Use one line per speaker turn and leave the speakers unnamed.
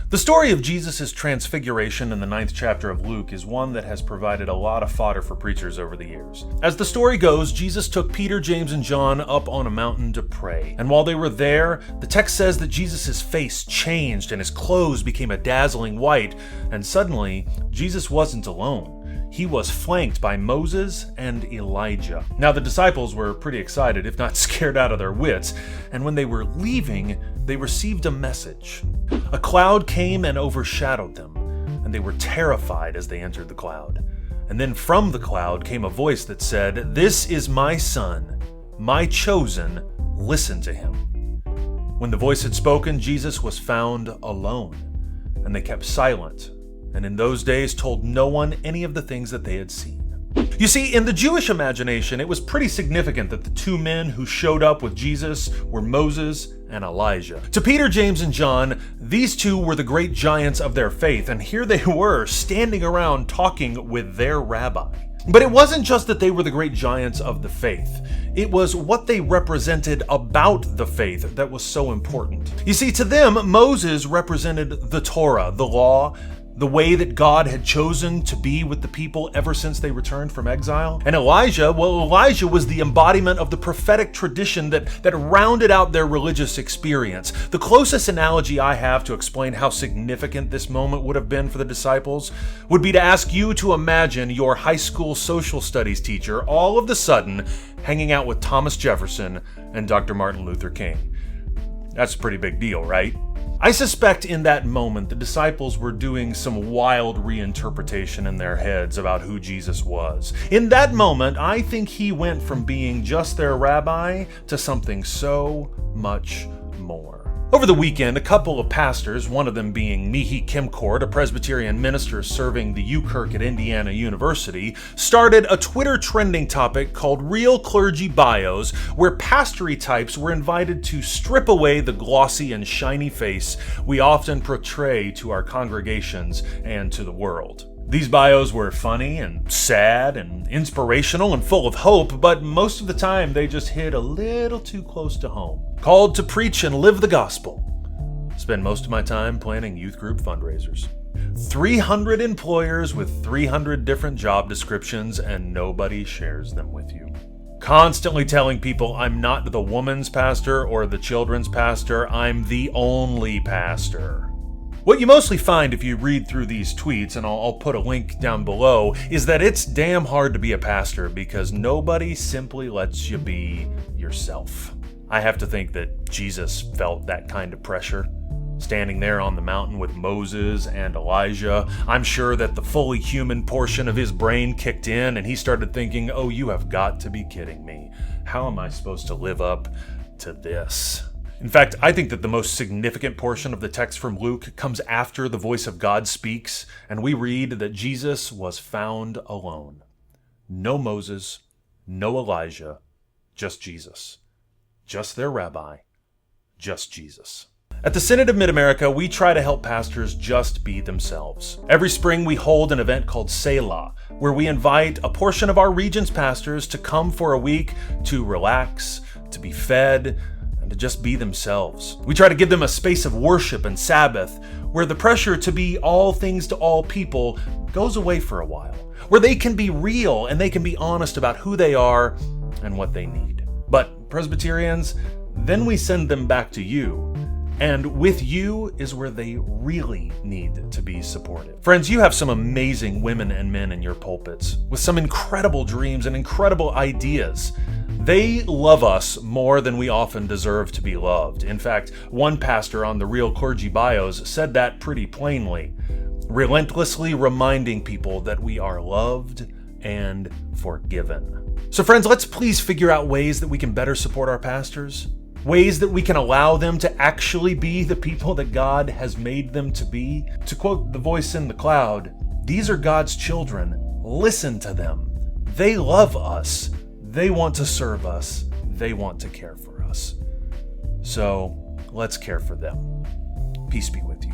The story of Jesus' transfiguration in the 9th chapter of Luke is one that has provided a lot of fodder for preachers over the years. As the story goes, Jesus took Peter, James, and John up on a mountain to pray. And while they were there, the text says that Jesus' face changed and his clothes became a dazzling white, and suddenly, Jesus wasn't alone. He was flanked by Moses and Elijah. Now, the disciples were pretty excited, if not scared out of their wits, and when they were leaving, they received a message. A cloud came and overshadowed them, and they were terrified as they entered the cloud. And then from the cloud came a voice that said, "This is my son, my chosen, listen to him." When the voice had spoken, Jesus was found alone, and they kept silent, and in those days told no one any of the things that they had seen. You see, in the Jewish imagination, it was pretty significant that the two men who showed up with Jesus were Moses and Elijah. To Peter, James, and John, these two were the great giants of their faith, and here they were, standing around talking with their rabbi. But it wasn't just that they were the great giants of the faith. It was what they represented about the faith that was so important. You see, to them, Moses represented the Torah, the law, the way that God had chosen to be with the people ever since they returned from exile. And Elijah was the embodiment of the prophetic tradition that rounded out their religious experience. The closest analogy I have to explain how significant this moment would have been for the disciples would be to ask you to imagine your high school social studies teacher all of a sudden hanging out with Thomas Jefferson and Dr. Martin Luther King. That's a pretty big deal, right? I suspect in that moment the disciples were doing some wild reinterpretation in their heads about who Jesus was. In that moment, I think he went from being just their rabbi to something so much more. Over the weekend, a couple of pastors, one of them being Mihi Kimcourt, a Presbyterian minister serving the U-Kirk at Indiana University, started a Twitter trending topic called Real Clergy Bios, where pastory types were invited to strip away the glossy and shiny face we often portray to our congregations and to the world. These bios were funny and sad and inspirational and full of hope, but most of the time they just hit a little too close to home. Called to preach and live the gospel. Spend most of my time planning youth group fundraisers. 300 employers with 300 different job descriptions, and nobody shares them with you. Constantly telling people I'm not the woman's pastor or the children's pastor, I'm the only pastor. What you mostly find if you read through these tweets, and I'll put a link down below, is that it's damn hard to be a pastor because nobody simply lets you be yourself. I have to think that Jesus felt that kind of pressure. Standing there on the mountain with Moses and Elijah, I'm sure that the fully human portion of his brain kicked in and he started thinking, oh, you have got to be kidding me. How am I supposed to live up to this? In fact, I think that the most significant portion of the text from Luke comes after the voice of God speaks, and we read that Jesus was found alone. No Moses, no Elijah, just Jesus. Just their rabbi, just Jesus. At the Synod of Mid-America, we try to help pastors just be themselves. Every spring, we hold an event called SeLA, where we invite a portion of our region's pastors to come for a week to relax, to be fed, and to just be themselves. We try to give them a space of worship and Sabbath, where the pressure to be all things to all people goes away for a while, where they can be real and they can be honest about who they are and what they need. But Presbyterians, then we send them back to you. And with you is where they really need to be supported. Friends, you have some amazing women and men in your pulpits with some incredible dreams and incredible ideas. They love us more than we often deserve to be loved. In fact, one pastor on the Real Clergy Bios said that pretty plainly, relentlessly reminding people that we are loved and forgiven. So friends, let's please figure out ways that we can better support our pastors. Ways that we can allow them to actually be the people that God has made them to be. To quote the voice in the cloud, these are God's children. Listen to them. They love us. They want to serve us. They want to care for us. So let's care for them. Peace be with you.